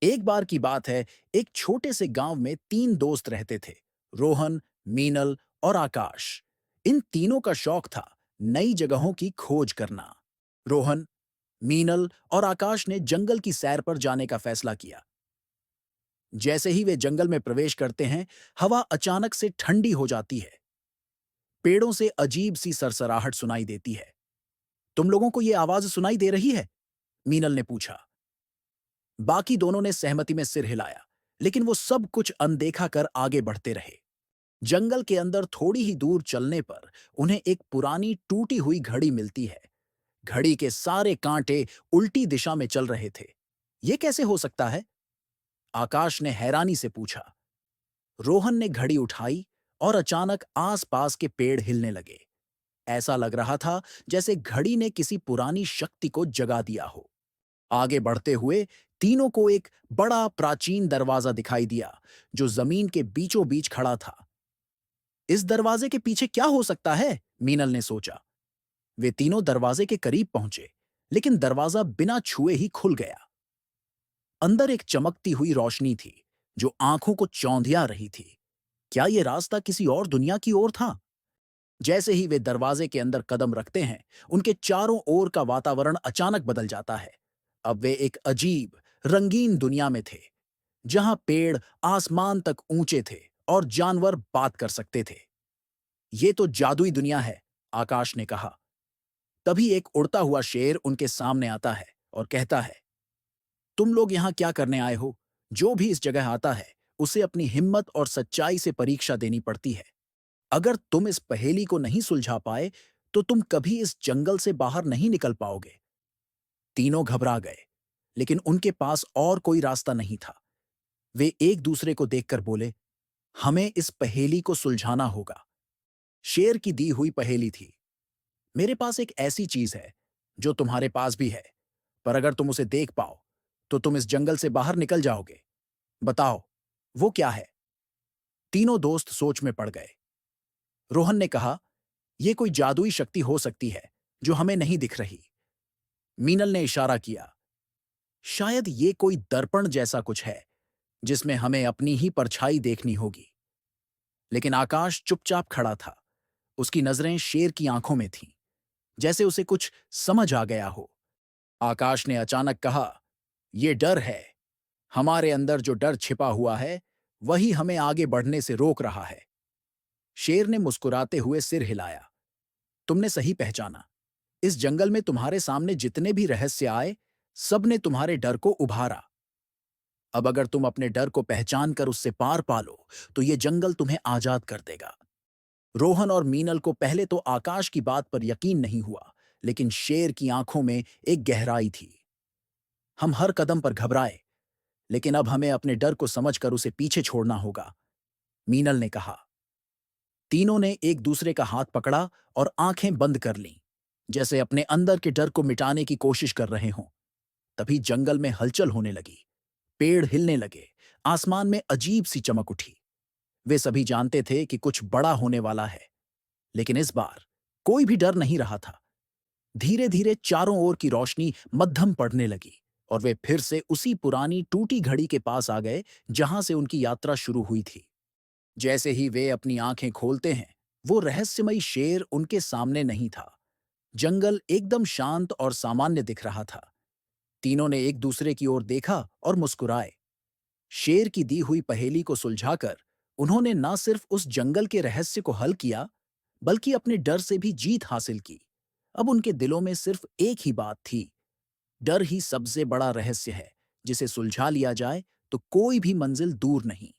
एक बार की बात है, एक छोटे से गांव में तीन दोस्त रहते थे। रोहन, मीनल और आकाश। इन तीनों का शौक था नई जगहों की खोज करना। रोहन, मीनल और आकाश ने जंगल की सैर पर जाने का फैसला किया। जैसे ही वे जंगल में प्रवेश करते हैं, हवा अचानक से ठंडी हो जाती है। पेड़ों से अजीब सी सरसराहट सुनाई देती है। तुम लोगों को ये आवाज सुनाई दे रही है? मीनल ने पूछा। बाकी दोनों ने सहमति में सिर हिलाया, लेकिन वो सब कुछ अनदेखा कर आगे बढ़ते रहे। जंगल के अंदर थोड़ी ही दूर चलने पर उन्हें एक पुरानी टूटी हुई घड़ी मिलती है। घड़ी के सारे कांटे उल्टी दिशा में चल रहे थे। ये कैसे हो सकता है? आकाश ने हैरानी से पूछा। रोहन ने घड़ी उठाई और अचानक आसपास के पेड़ हिलने लगे। ऐसा लग रहा था जैसे घड़ी ने किसी पुरानी शक्ति को जगा दिया हो। आगे बढ़ते हुए तीनों को एक बड़ा प्राचीन दरवाजा दिखाई दिया, जो जमीन के बीचों बीच खड़ा था। इस दरवाजे के पीछे क्या हो सकता है? मीनल ने सोचा। वे तीनों दरवाजे के करीब पहुंचे, लेकिन दरवाजा बिना छुए ही खुल गया। अंदर एक चमकती हुई रोशनी थी, जो आंखों को चौंधिया रही थी। क्या यह रास्ता किसी और दुनिया की ओर था? जैसे ही वे दरवाजे के अंदर कदम रखते हैं, उनके चारों ओर का वातावरण अचानक बदल जाता है। अब वे एक अजीब, रंगीन दुनिया में थे, जहां पेड़ आसमान तक ऊंचे थे और जानवर बात कर सकते थे। ये तो जादुई दुनिया है, आकाश ने कहा। तभी एक उड़ता हुआ शेर उनके सामने आता है और कहता है, तुम लोग यहां क्या करने आए हो? जो भी इस जगह आता है, उसे अपनी हिम्मत और सच्चाई से परीक्षा देनी पड़ती है। अगर तुम इस पहेली को नहीं सुलझा पाए, तो तुम कभी इस जंगल से बाहर नहीं निकल पाओगे। तीनों घबरा गए, लेकिन उनके पास और कोई रास्ता नहीं था। वे एक दूसरे को देखकर बोले, हमें इस पहेली को सुलझाना होगा। शेर की दी हुई पहेली थी। मेरे पास एक ऐसी चीज है जो तुम्हारे पास भी है, पर अगर तुम उसे देख पाओ तो तुम इस जंगल से बाहर निकल जाओगे। बताओ, वो क्या है? तीनों दोस्त सोच में पड़ गए। रोहन ने कहा, यह कोई जादुई शक्ति हो सकती है जो हमें नहीं दिख रही। मीनल ने इशारा किया, शायद ये कोई दर्पण जैसा कुछ है जिसमें हमें अपनी ही परछाई देखनी होगी। लेकिन आकाश चुपचाप खड़ा था। उसकी नजरें शेर की आंखों में थीं, जैसे उसे कुछ समझ आ गया हो। आकाश ने अचानक कहा, यह डर है। हमारे अंदर जो डर छिपा हुआ है, वही हमें आगे बढ़ने से रोक रहा है। शेर ने मुस्कुराते हुए सिर हिलाया। तुमने सही पहचाना। इस जंगल में तुम्हारे सामने जितने भी रहस्य आए, सबने तुम्हारे डर को उभारा। अब अगर तुम अपने डर को पहचान कर उससे पार पालो, तो ये जंगल तुम्हें आजाद कर देगा। रोहन और मीनल को पहले तो आकाश की बात पर यकीन नहीं हुआ, लेकिन शेर की आंखों में एक गहराई थी। हम हर कदम पर घबराए, लेकिन अब हमें अपने डर को समझकर उसे पीछे छोड़ना होगा, मीनल ने कहा। तीनों ने एक दूसरे का हाथ पकड़ा और आंखें बंद कर लीं, जैसे अपने अंदर के डर को मिटाने की कोशिश कर रहे हों। तभी जंगल में हलचल होने लगी। पेड़ हिलने लगे, आसमान में अजीब सी चमक उठी। वे सभी जानते थे कि कुछ बड़ा होने वाला है, लेकिन इस बार कोई भी डर नहीं रहा था। धीरे धीरे चारों ओर की रोशनी मद्धम पड़ने लगी और वे फिर से उसी पुरानी टूटी घड़ी के पास आ गए, जहां से उनकी यात्रा शुरू हुई थी। जैसे ही वे अपनी आंखें खोलते हैं, वो रहस्यमयी शेर उनके सामने नहीं था। जंगल एकदम शांत और सामान्य दिख रहा था। तीनों ने एक दूसरे की ओर देखा और मुस्कुराए। शेर की दी हुई पहेली को सुलझाकर उन्होंने न सिर्फ उस जंगल के रहस्य को हल किया, बल्कि अपने डर से भी जीत हासिल की। अब उनके दिलों में सिर्फ एक ही बात थी, डर ही सबसे बड़ा रहस्य है, जिसे सुलझा लिया जाए तो कोई भी मंजिल दूर नहीं।